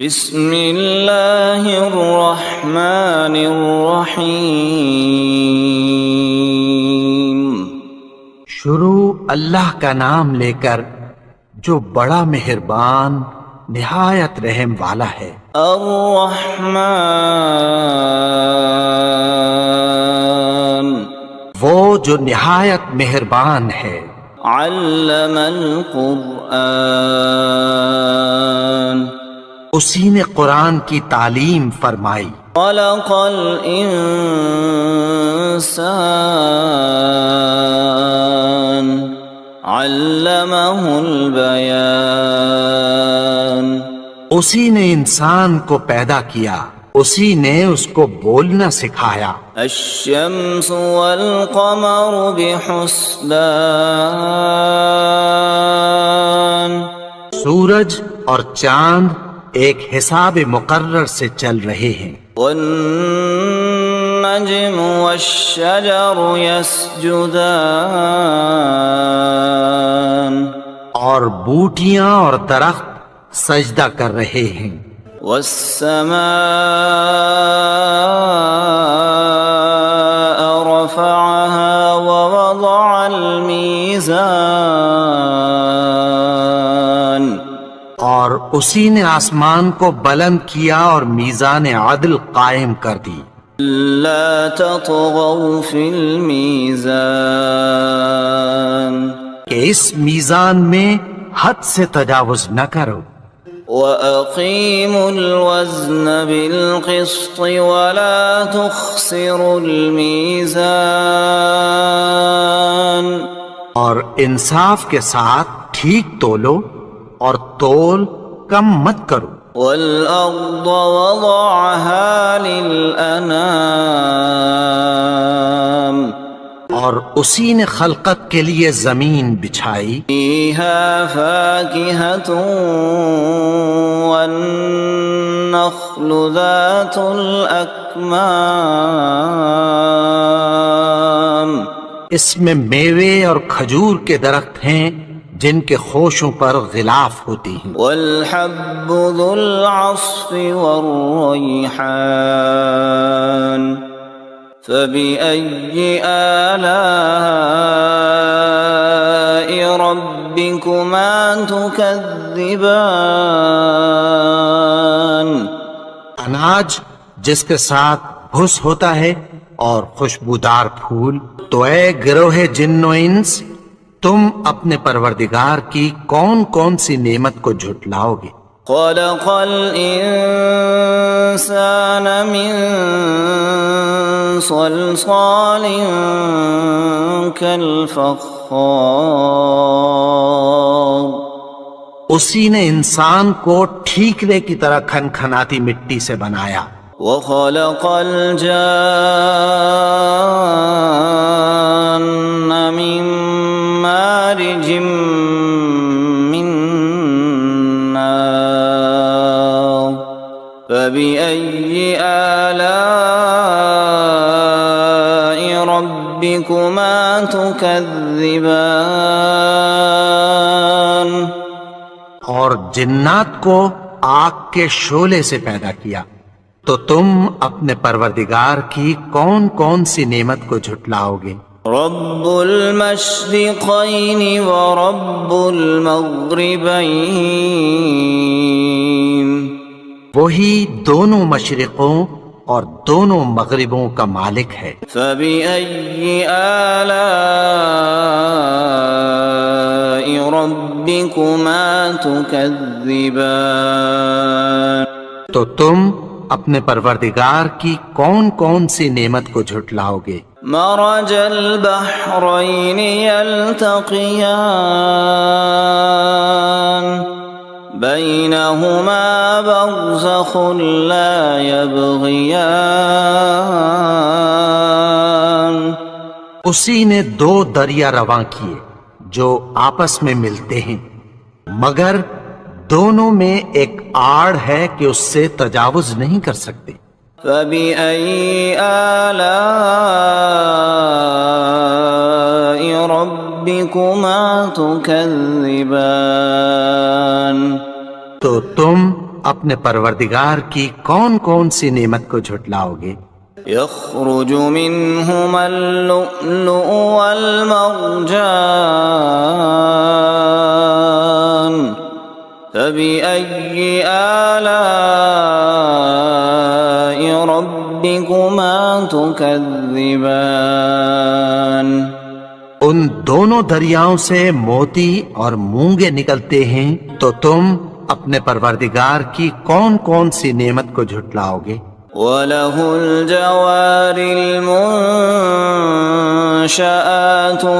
بسم اللہ الرحمن الرحیم۔ شروع اللہ کا نام لے کر جو بڑا مہربان نہایت رحم والا ہے۔ الرحمن، وہ جو نہایت مہربان ہے۔ علم القرآن، اسی نے قرآن کی تعلیم فرمائی۔ خلق الانسان، علمہ البیان، اسی نے انسان کو پیدا کیا، اسی نے اس کو بولنا سکھایا۔ الشمس والقمر بحسبان، سورج اور چاند ایک حساب مقرر سے چل رہے ہیں۔ والنجم والشجر يسجدان، اور بوٹیاں اور درخت سجدہ کر رہے ہیں۔ والسماء رفعها ووضع الميزان، اور اسی نے آسمان کو بلند کیا اور میزان عدل قائم کر دی۔ لا تطغوا في الميزان، کہ اس میزان میں حد سے تجاوز نہ کرو۔ وَأَقِيمُوا الْوَزْنَ بِالْقِسْطِ وَلَا تُخْسِرُوا الْمِيزَانَ، اور انصاف کے ساتھ ٹھیک تولو اور تول کم مت کرو۔ وَالْأَرْضَ وَضَعَهَا لِلْأَنَامِ، اور اسی نے خلقت کے لیے زمین بچھائی۔ فِيهَا فَاكِهَةٌ وَالنَّخْلُ ذَاتُ الْأَكْمَامِ، اس میں میوے اور کھجور کے درخت ہیں جن کے خوشوں پر غلاف ہوتی ہیں۔ وَالْحَبُّ ذُو الْعَصْفِ وَالرَّيْحَانُ، فَبِأَيِّ آلَاءِ رَبِّكُمَا تُكَذِّبَانِ، اناج جس کے ساتھ بھس ہوتا ہے اور خوشبودار پھول۔ تو اے گروہ جن و انس، تم اپنے پروردگار کی کون کون سی نعمت کو جھٹلاؤ گے؟ خَلَقَ الْإِنسَانَ مِنْ صَلْصَالٍ كَالْفَخَّارِ، اسی نے انسان کو ٹھیکرے کی طرح کھنکھناتی مٹی سے بنایا۔ وَخَلَقَ الْجَانَّ مِن مَّارِجٍ مِّن نَّارٍ، فَبِأَيِّ آلَاءِ رَبِّكُمَا تُكَذِّبَانِ، اور جنات کو آگ کے شعلے سے پیدا کیا، تو تم اپنے پروردگار کی کون کون سی نعمت کو جھٹلاؤ گے؟ رب المشرقین ورب المغربین، وہی دونوں مشرقوں اور دونوں مغربوں کا مالک ہے۔ فبأي آلاء ربكما تكذبان، تو تم اپنے پروردگار کی کون کون سی نعمت کو جھٹلاؤ گے؟ مرج البحرین یلتقیان، بینہما برزخ لا یبغیان، اسی نے دو دریا رواں کیے جو آپس میں ملتے ہیں، مگر دونوں میں ایک آڑ ہے کہ اس سے تجاوز نہیں کر سکتے۔ فَبِأَيِّ آلَاءِ رَبِّكُمَا تُكَذِّبَانِ، تو تم اپنے پروردگار کی کون کون سی نعمت کو جھٹلاؤ گے؟ يخرج منهما اللؤلؤ والمرجان فبأي آلاء ربكما تكذبان ان دونوں دریاؤں سے موتی اور مونگے نکلتے ہیں، تو تم اپنے پروردگار کی کون کون سی نعمت کو جھٹلاؤ گے؟ وَلَهُ الْجَوَارِ الْمُنشَآتُ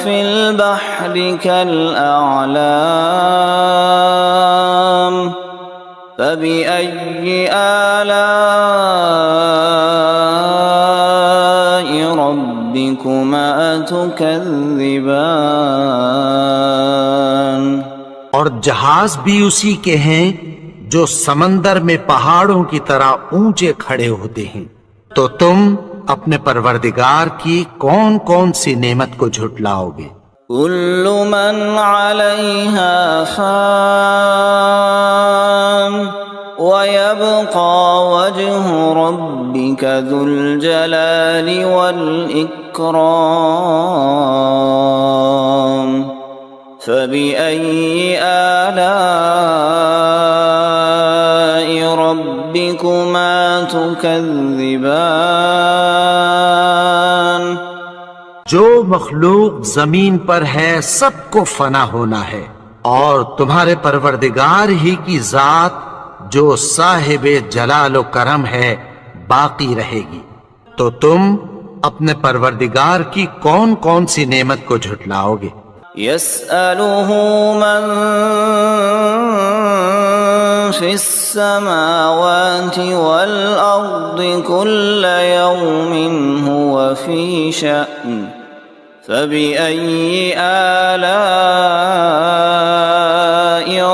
فِي الْبَحْرِ كَالْأَعْلَامِ فَبِأَيِّ آلَاءِ رَبِّكُمَا تُكَذِّبَانِ اور جہاز بھی اسی کے ہیں جو سمندر میں پہاڑوں کی طرح اونچے کھڑے ہوتے ہیں، تو تم اپنے پروردگار کی کون کون سی نعمت کو جھٹلاؤ گے؟ كل من عليها فان ويبقى وجه ربك ذو الجلال والإكرام فبأي آلاء ربكما تكذبان جو مخلوق زمین پر ہے سب کو فنا ہونا ہے، اور تمہارے پروردگار ہی کی ذات جو صاحب جلال و کرم ہے باقی رہے گی، تو تم اپنے پروردگار کی کون کون سی نعمت کو جھٹلاؤ گے؟ يسأله من في السماوات والأرض كل يوم هو في شأن فبأي آلاء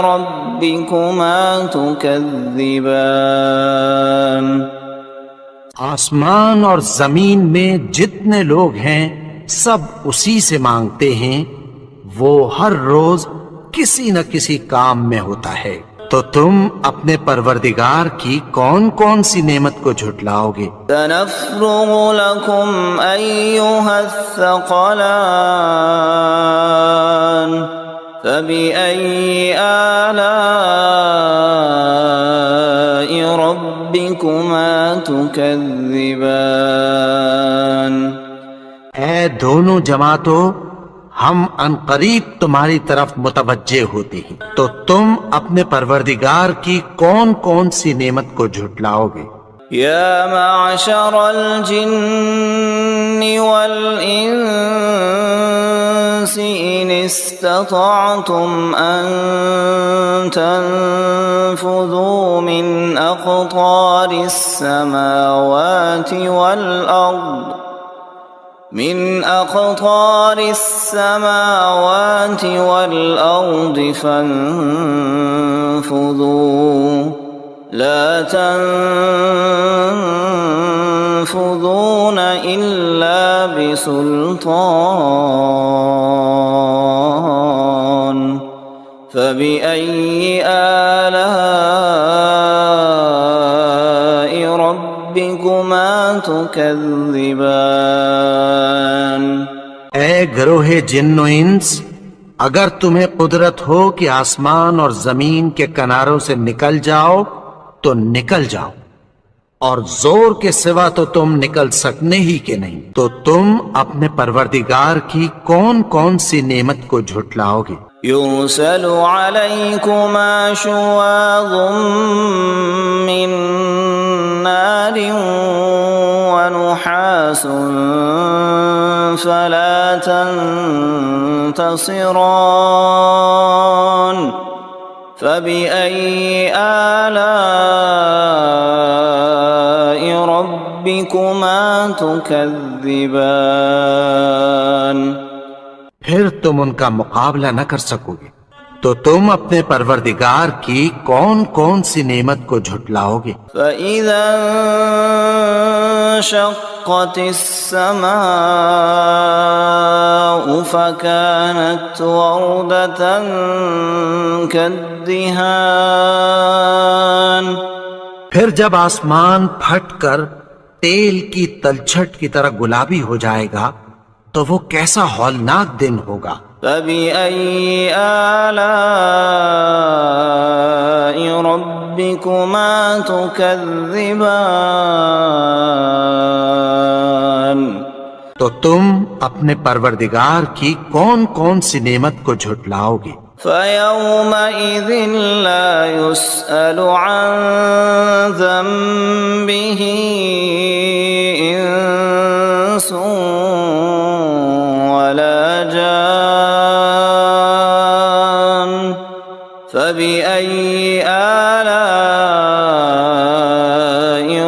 ربكما تكذبان آسمان اور زمین میں جتنے لوگ ہیں سب اسی سے مانگتے ہیں، وہ ہر روز کسی نہ کسی کام میں ہوتا ہے، تو تم اپنے پروردگار کی کون کون سی نعمت کو جھٹلاؤ گے؟ سنفرغ لكم أيها الثقلان فبأي آلاء ربكما تكذبان اے دونوں جماعتوں، ہم عنقریب تمہاری طرف متوجہ ہوتے ہیں، تو تم اپنے پروردگار کی کون کون سی نعمت کو جھٹلاؤ گے؟ يا معشر الجن والإنس إن استطعتم أن تنفذوا من أقطار السماوات والأرض فانفذوا لا تنفذون إلا بسلطان فبأي آلاء ربكما تكذبان اے گروہ جن و انس، اگر تمہیں قدرت ہو کہ آسمان اور زمین کے کناروں سے نکل جاؤ تو نکل جاؤ، اور زور کے سوا تو تم نکل سکنے ہی کے نہیں، تو تم اپنے پروردگار کی کون کون سی نعمت کو جھٹلاؤ گے؟ يرسل عليكما شواظ من نار ونحاس فلا تنتصران فبأي آلاء ربكما تكذبان پھر تم ان کا مقابلہ نہ کر سکو گے، تو تم اپنے پروردگار کی کون کون سی نعمت کو جھٹلاؤ گے؟ فَإِذَا انشقت السماء فكانت وردة كالدهان الدهان پھر جب آسمان پھٹ کر تیل کی تلچھٹ کی طرح گلابی ہو جائے گا تو وہ کیسا ہولناک دن ہوگا۔ فبأي آلاء ربكما تكذبان تو تم اپنے پروردگار کی کون کون سی نعمت کو جھٹلاؤ گے؟ فيومئذ لا يسأل عن ذنبه إنس ولا جان فبأي آلاء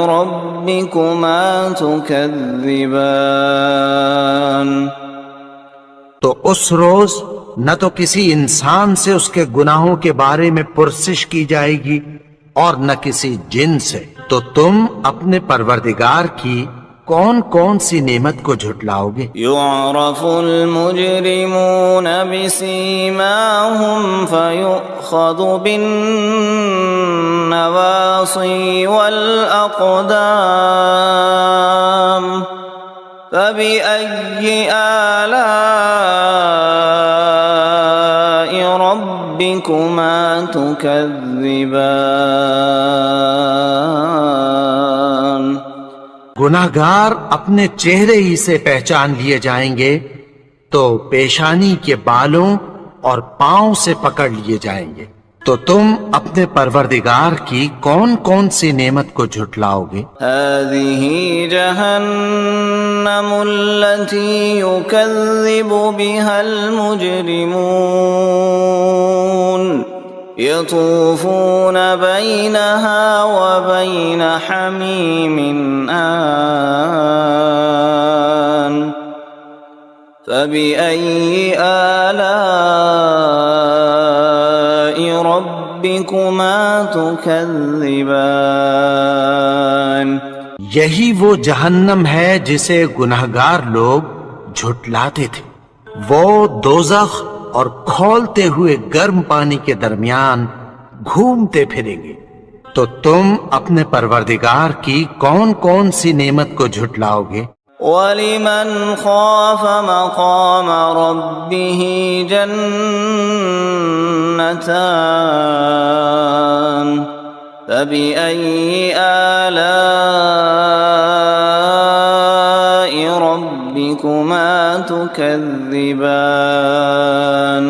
ربكما تكذبان تو اس روز نہ تو کسی انسان سے اس کے گناہوں کے بارے میں پرسش کی جائے گی اور نہ کسی جن سے، تو تم اپنے پروردگار کی کون کون سی نعمت کو جھٹلاؤ گے؟ يعرف المجرمون بسيماهم فيؤخذ بالنواصي والأقدام فبأي آلاء ربكما تكذبان گناہگار اپنے چہرے ہی سے پہچان لیے جائیں گے تو پیشانی کے بالوں اور پاؤں سے پکڑ لیے جائیں گے، تو تم اپنے پروردگار کی کون کون سی نعمت کو جھٹلاؤ گے؟ هذه جهنم التي يكذب بها المجرمون يطوفون بينها وبين حميم آن فبأي آلاء ربكما تكذبان یہی وہ جہنم ہے جسے گناہگار لوگ جھٹلاتے تھے، وہ دوزخ اور کھولتے ہوئے گرم پانی کے درمیان گھومتے پھریں گے، تو تم اپنے پروردگار کی کون کون سی نعمت کو جھٹلاؤ گے؟ وَلِمَنْ خَافَ مَقَامَ رَبِّهِ جَنَّتَانِ فَبِأَيِّ آلَاءِ رَبِّكُمَا تُكَذِّبَانِ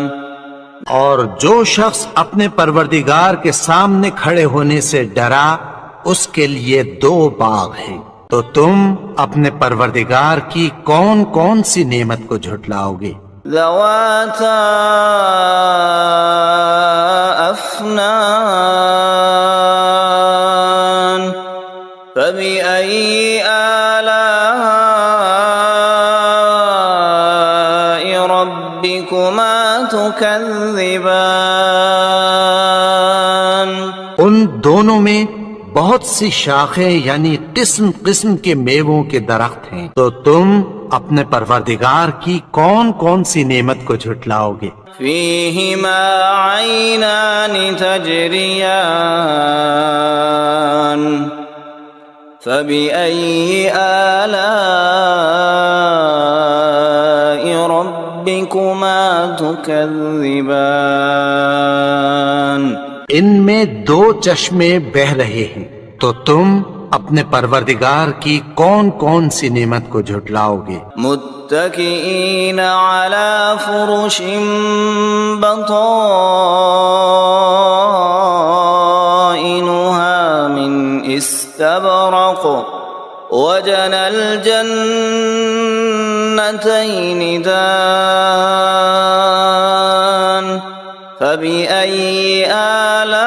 اور جو شخص اپنے پروردگار کے سامنے کھڑے ہونے سے ڈرا اس کے لیے دو باغ ہیں، تو تم اپنے پروردگار کی کون کون سی نعمت کو جھٹلاؤ گے؟ ذواتا افنان فبأي آلاء ربكما تكذبان ان دونوں میں بہت سی شاخیں یعنی قسم قسم کے میووں کے درخت ہیں، تو تم اپنے پروردگار کی کون کون سی نعمت کو جھٹلاؤ گے؟ فيهما عينان تجريان فبأي آلاء ربكما تكذبان ان میں دو چشمے بہ رہے ہیں، تو تم اپنے پروردگار کی کون کون سی نعمت کو جھٹلاؤ گے؟ متكئين على فرش بطائنها من استبرق وجنى الجنتين دان فبأي آلاء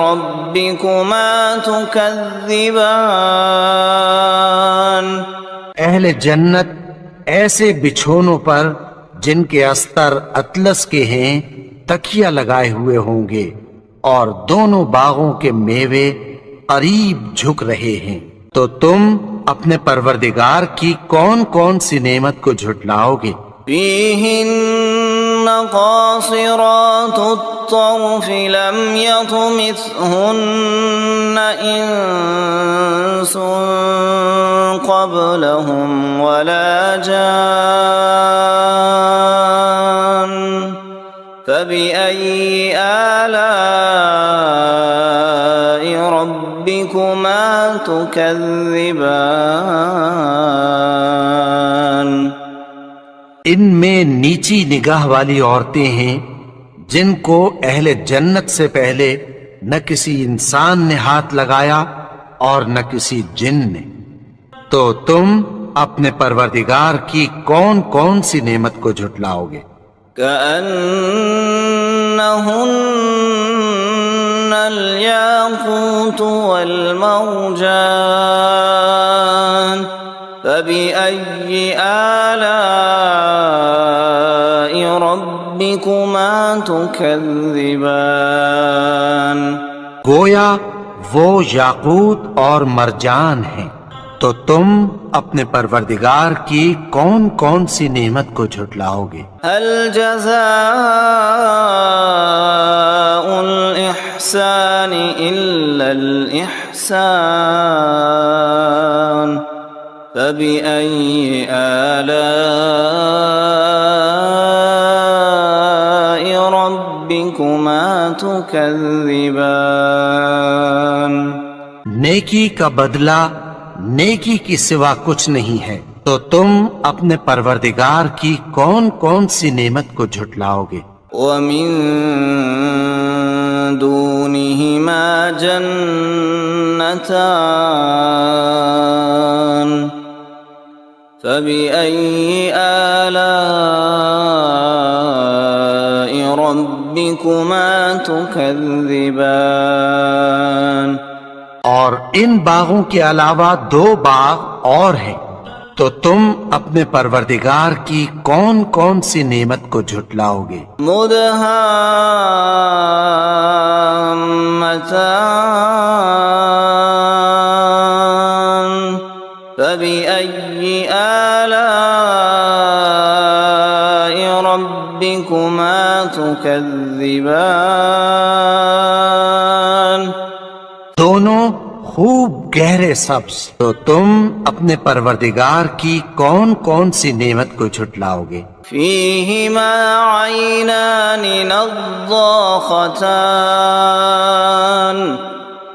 ربكما تكذبان اہل جنت ایسے بچھونوں پر جن کے استر اطلس کے ہیں تکیہ لگائے ہوئے ہوں گے، اور دونوں باغوں کے میوے قریب جھک رہے ہیں، تو تم اپنے پروردگار کی کون کون سی نعمت کو جھٹلاؤ گے؟ فيهن قاصرات الطرف لم يطمثهن إنس قبلهم ولا جان فبأي آلاء ربكما تكذبان ان میں نیچی نگاہ والی عورتیں ہیں جن کو اہل جنت سے پہلے نہ کسی انسان نے ہاتھ لگایا اور نہ کسی جن نے، تو تم اپنے پروردگار کی کون کون سی نعمت کو جھٹلاؤ گے؟ كأنهن الياقوت والمرجان فبأي آلاء ربكما تكذبان گویا وہ یاقوت اور مرجان ہیں، تو تم اپنے پروردگار کی کون کون سی نعمت کو جھٹلاؤ گے؟ هل جزاء الإحسان إلا الإحسان فبأي آلاء ربكما تكذبان نیکی کا بدلہ نیکی کی سوا کچھ نہیں ہے، تو تم اپنے پروردگار کی کون کون سی نعمت کو جھٹلاؤ گے؟ ومن دونهما جنتان فبأي آلاء ربكما تكذبان اور ان باغوں کے علاوہ دو باغ اور ہیں، تو تم اپنے پروردگار کی کون کون سی نعمت کو جھٹلاؤ گے؟ مدهامتان فبأي آلاء ربكما تكذبان دونوں خوب گہرے سبز، تو تم اپنے پروردگار کی کون کون سی نعمت کو جھٹلاؤ گے؟ فيهما عينان نضاختان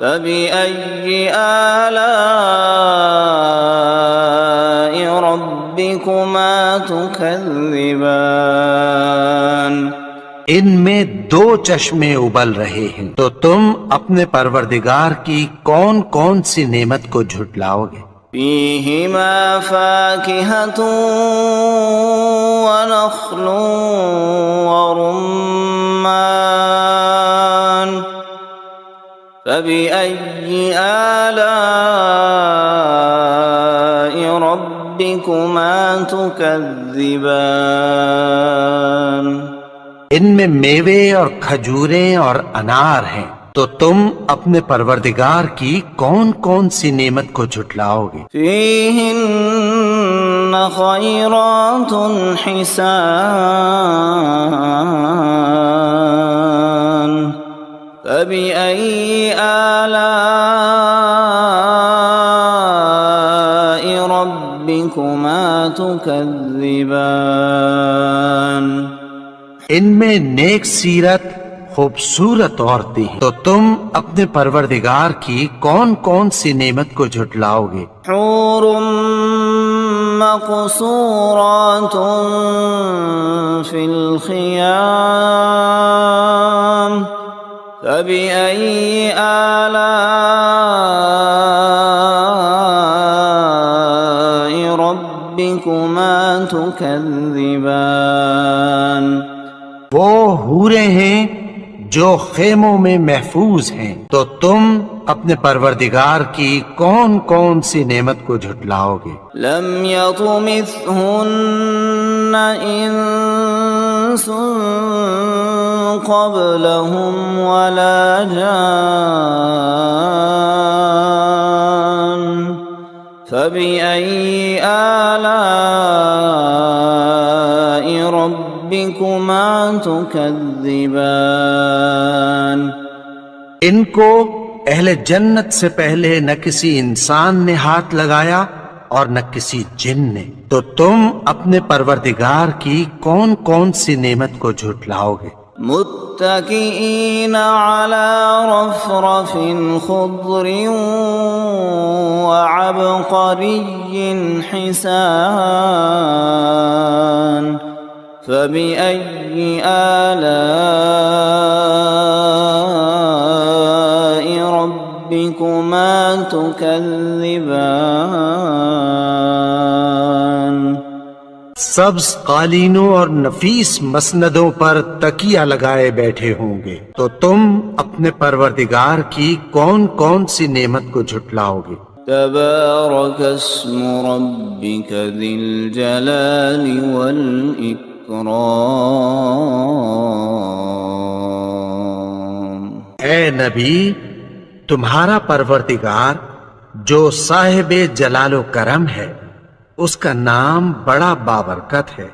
فبأي آلاء ربكما تكذبان ان میں دو چشمے ابل رہے ہیں، تو تم اپنے پروردگار کی کون کون سی نعمت کو جھٹلاؤ گے؟ فيهما فاكهة ونخل ورمان فبأي آلاء ربكما تكذبان ان میں میوے اور کھجوریں اور انار ہیں، تو تم اپنے پروردگار کی کون کون سی نعمت کو جھٹلاؤ گے؟ فيهن خيرات حسان فبأي آلاء ربكما تكذبان ان میں نیک سیرت خوبصورت عورتیں ہیں، تو تم اپنے پروردگار کی کون کون سی نعمت کو جھٹلاؤ گے؟ حور مقصورات في الخيام فبأي آلاء ربكما تكذبان وہ حوریں ہیں جو خیموں میں محفوظ ہیں، تو تم اپنے پروردگار کی کون کون سی نعمت کو جھٹلاؤ گے؟ لم يطمثهن إنس قبلهم ولا جان فبأي آلاء ربكما تكذبان ان کو اہل جنت سے پہلے نہ کسی انسان نے ہاتھ لگایا اور نہ کسی جن نے، تو تم اپنے پروردگار کی کون کون سی نعمت کو جھٹلاؤ گے؟ متكئين على رفرف خضر وعبقري حسان فبأي آلاء ربكما تكذبان سبز قالینوں اور نفیس مسندوں پر تکیہ لگائے بیٹھے ہوں گے، تو تم اپنے پروردگار کی کون کون سی نعمت کو جھٹلاؤ گے؟ تبارك اسم ربك ذي الجلال والإكرام اے نبی، تمہارا پروردگار جو صاحب جلال و کرم ہے، اس کا نام بڑا بابرکت ہے۔